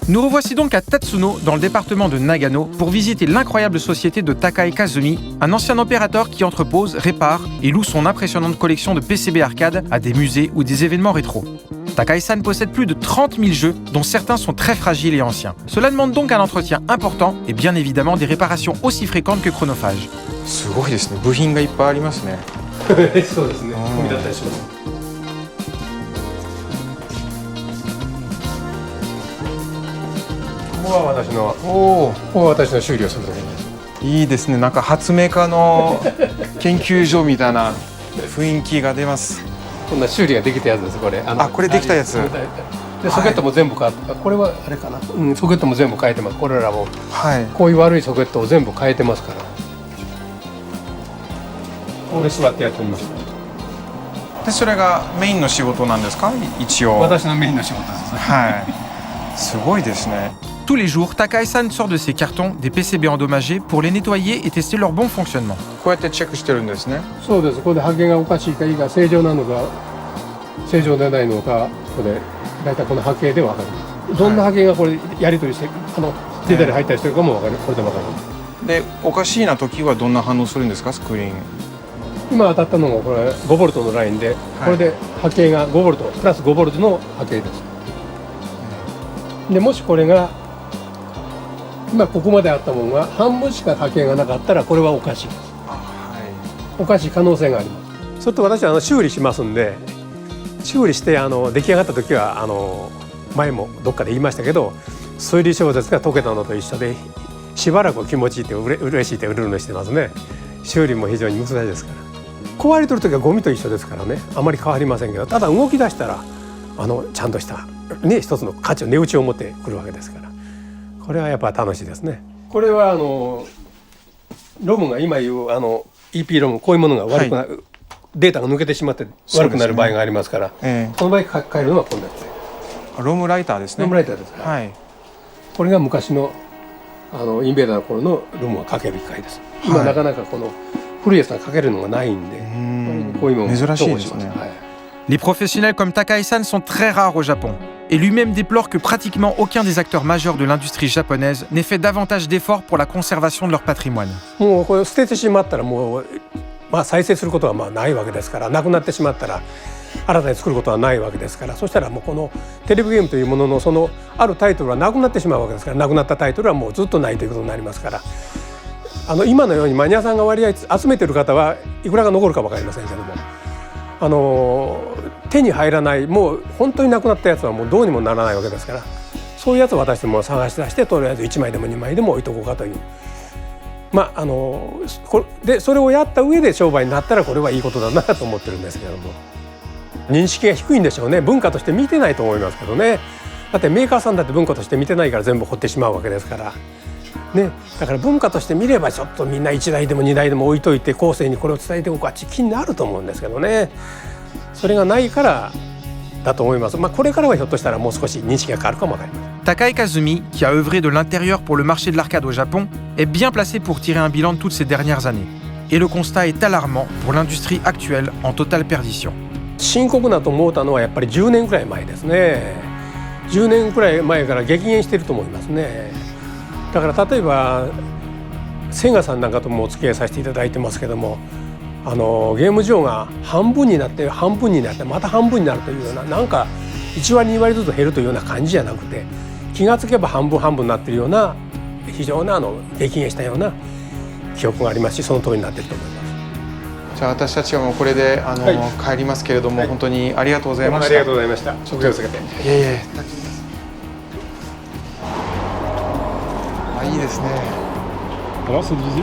Nous revoici donc à Tatsuno, dans le département de Nagano, pour visiter l'incroyable société de Takai Kazumi, un ancien opérateur qui entrepose, répare et loue son impressionnante collection de PCB arcade à des musées ou des événements rétro. Takai-san possède plus de 30 000 jeux, dont certains sont très fragiles et anciens. Cela demande donc un entretien important et bien évidemment des réparations aussi fréquentes que chronophages. すごいですね。部品がいっぱいありますね。そうですね。込みだったりします。ここは私の修理をするところです。いいですね。なんか発明家の研究所みたいな雰囲気が出ます。こんな修理ができたやつですこれ。これできたやつ。でソケットも全部変わった。これはあれかな。ソケットも全部変えてます。これらも、こういう悪いソケットを全部変えてますから。これ座ってやってみました。でそれがメインの仕事なんですか？一応。私のメインの仕事です。はい。すごいですね。Tous les jours, Takai-san sort de ses cartons des PCB endommagés pour les nettoyer et tester leur bon fonctionnement. こうやってチェックしてるんですね。そうです。ここで波形がおかしいかいいか正常なのか正常でないのかここでだいたいこの波形で分かる。どんな波形がこれやり取りして出たり入ったりしてるかも分かる。これで分かる。でおかしいな時はどんな反応するんですか？スクリーン。今当たったのがこれ5ボルトのラインで、これで波形が5ボルトプラス5ボルトの波形です。でもしこれが今ここまであったものが半分しか波形がなかったらこれはおかしいです。おかしい可能性があります。それと私は修理しますんで、修理して出来上がった時は前もどっかで言いましたけど、推理小説が解けたのと一緒でしばらく気持ちいいって嬉しいってうるうるしてますね。修理も非常に難しいですから。壊れてる時はゴミと一緒ですからね、あまり変わりませんけど、ただ動き出したらちゃんとしたね一つの価値を値打ちを持ってくるわけですから、これはやっぱ楽しいですね。これはロムが今言うEP ロム、こういうものが悪くなる、データが抜けてしまって悪くなる場合がありますから、その場合変えるのはこんなやつ。ロムライターですね。ロムライターです。はい。これが昔のインベーダーの頃のロムが書ける機械です。今なかなかこの古いやつが書けるのがないんで、こういうもの珍しいですね。Les professionnels comme Takai-san sont très rares au Japon. Et lui-même déplore que pratiquement aucun des acteurs majeurs de l'industrie japonaise n'ait fait davantage d'efforts pour la conservation de leur patrimoine. もうこれ捨ててしまったらもう、再生することはないわけですから、なくなってしまったら新たに作ることはないわけですから、そしたらもうこのテレビゲームというもののそのあるタイトルはなくなってしまうわけですから、なくなったタイトルはもうずっとないということになりますから、今のようにマニアさんが割合集めてる方はいくらが残るか分かりませんけども、手に入らないもう本当になくなったやつはもうどうにもならないわけですから、そういうやつを私ども探し出してとりあえず1枚でも2枚でも置いとこうかという、でそれをやった上で商売になったらこれはいいことだなと思ってるんですけども、認識が低いんでしょうね。文化として見てないと思いますけどね。だってメーカーさんだって文化として見てないから全部掘ってしまうわけですからね。だから文化として見ればちょっとみんな1台でも2台でも置いといて後世にこれを伝えておくは気になると思うんですけどね。それがないからだと思います。これからはひょっとしたらもう少し認識が変わるかもわかりません。Takai Kazumi, qui a œuvré de l'intérieur pour le marché de l'arcade au Japon, est bien placé pour tirer un bilan de toutes ces dernières années. Et le constat est alarmant pour l'industrie actuelle en totale perdition. 深刻なと思ったのはやっぱり10年くらい前ですね。10年くらい前から激減していると思いますね。だから例えばセガさんなんかともお付き合いさせていただいてますけども、ゲーム上が半分になって半分になってまた半分になるというような、なんか1割2割ずつ減るというような感じじゃなくて、気がつけば半分半分になっているような非常な激減したような記憶がありますし、その通りになっていると思います。じゃあ私たちはもうこれで帰りますけれども、本当にありがとうございました。ありがとうございました。お気をつけて。いえいえ。あ、いいですね。Alors cette visite?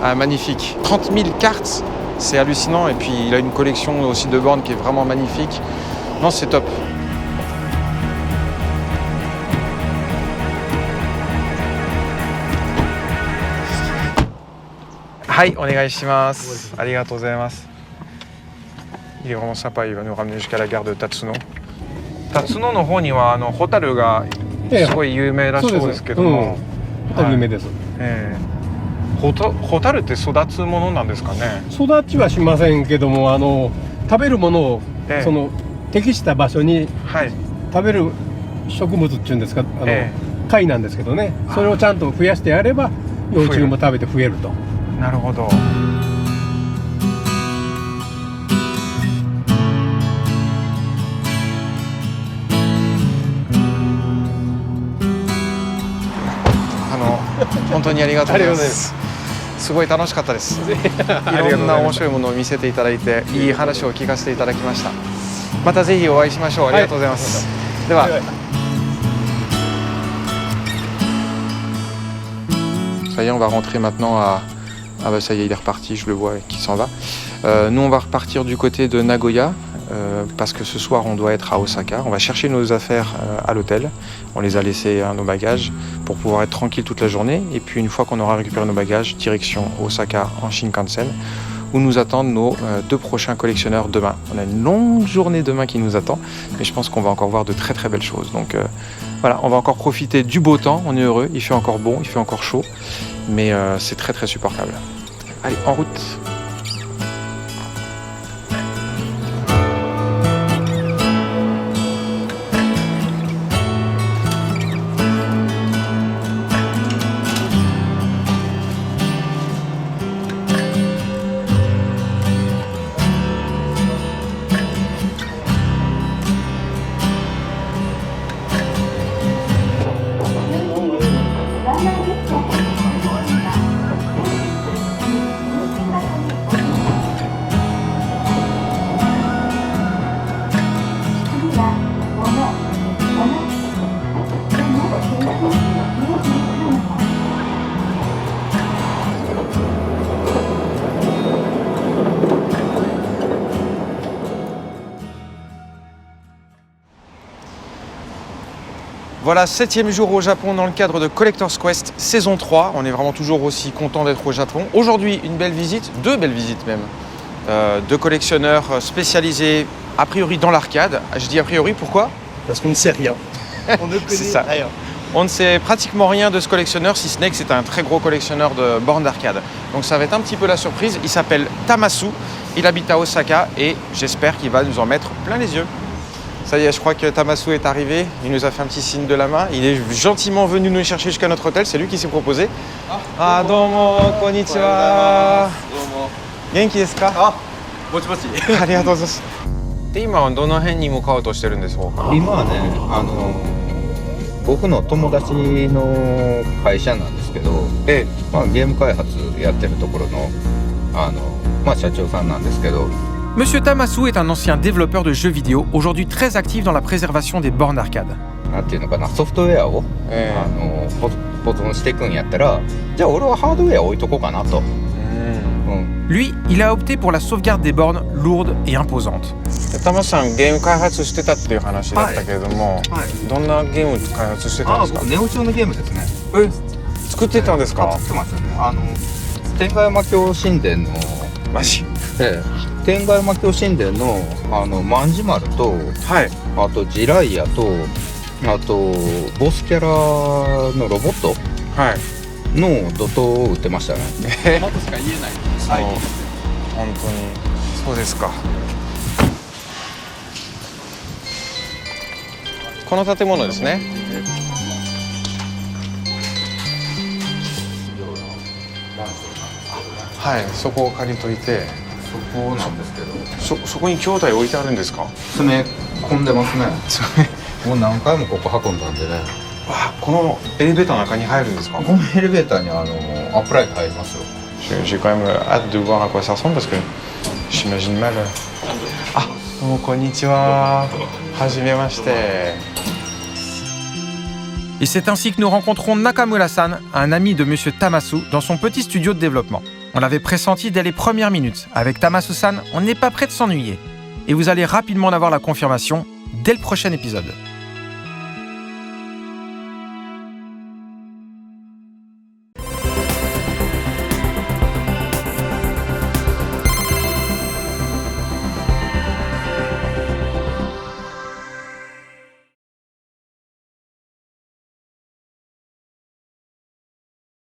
Ah, magnifique. 30 000 cartes, c'est hallucinant. Et puis il a une collection aussi de bornes qui est vraiment magnifique. Non, c'est top. Hi, お願いします。ありがとうございます。Il est vraiment sympa, il va nous ramener jusqu'à la gare de Tatsuno. Tatsuno の方にはホタルがすごい有名らしいですけども、有名です。ホタルって育つものなんですかね。育ちはしませんけども、食べるものを、その適した場所に食べる植物っていうんですか、貝なんですけどね、それをちゃんと増やしてやれば幼虫も食べて増えると。なるほど。本当にありがとうございます。すごい楽しかったです。いろんな面白いものを見せていただいて、いい話を聞かせていただきました。またぜひお会いしましょう。ありがとうございます。では。Ça y est, on va rentrer maintenant à... Ah bah ça y est, il est reparti, je le vois qui s'en va. Nous, on va repartir du côté de Nagoya parce que ce soir, on doit être à Osaka. On va chercher nos affaires à l'hôtel. On les a laissés nos bagages pour pouvoir être tranquille toute la journée. Et puis une fois qu'on aura récupéré nos bagages, direction Osaka en Shinkansen, où nous attendent nos deux prochains collectionneurs demain. On a une longue journée demain qui nous attend, mais je pense qu'on va encore voir de très très belles choses. Donc voilà, on va encore profiter du beau temps, on est heureux, il fait encore bon, il fait encore chaud, mais c'est très très supportable. Allez, en route! Voilà, 7e jour au Japon dans le cadre de Collector's Quest saison 3. On est vraiment toujours aussi content d'être au Japon. Aujourd'hui, une belle visite, deux belles visites même, de collectionneurs spécialisés a priori dans l'arcade. Je dis a priori, pourquoi? Parce qu'on ne sait rien. On ne connaît rien. On ne sait pratiquement rien de ce collectionneur, si ce n'est que c'est un très gros collectionneur de bornes d'arcade. Donc ça va être un petit peu la surprise. Il s'appelle Tamasu, il habite à Osaka et j'espère qu'il va nous en mettre plein les yeux. Ça y est, je crois que Tamasu est arrivé. Il nous a fait un petit signe de la main. Il est gentiment venu nous chercher jusqu'à notre hôtel. C'est lui qui s'est proposé. Ah, domo, konnichiwa. Genki desu ka? Ah, mochi mochi. ありがとうございます。で、今はどの辺に向かおうとしてるんでしょうか？今はね、僕の友達の会社なんですけど、まあ、ゲーム開発やってるところの、まあ、社長さんなんですけど。Monsieur Tamasu est un ancien développeur de jeux vidéo, aujourd'hui très actif dans la préservation des bornes d'arcade. なんていうのかな、ソフトウェアを、保存していくんやったら、じゃあ俺はハードウェア置いとこうかなと。Lui, il a opté pour la sauvegarde des bornes lourdes et imposantes. 玉松さん、ゲーム開発してたっていう話だったけれども、どんなゲーム開発してたんですか？ネオ調のゲームですね。作ってたんですか？作ってますよね。天下山京神殿のマジ？天下山京神殿の万事丸と、あとジライアと、あとボスキャラのロボットのドトを売ってましたね。トマトしか言えない。本当にそうですか。この建物ですね。はい、そこを借りといて。そこなんですけど。そこに兄弟置いてあるんですか？詰め込んでますね。もう何回もここ運んだんでね。このエレベーターの中に入るんですか？このエレベーターにアップライト入りますよ。J'ai quand même hâte de voir à quoi ça ressemble parce que J'imagine mal. Ah, konnichiwa. Hajimemashite. Et c'est ainsi que nous rencontrons Nakamura-san, un ami de Monsieur Tamasu, dans son petit studio de développement. On l'avait pressenti dès les premières minutes. Avec Tamasu-san, on n'est pas prêt de s'ennuyer. Et vous allez rapidement en avoir la confirmation dès le prochain épisode.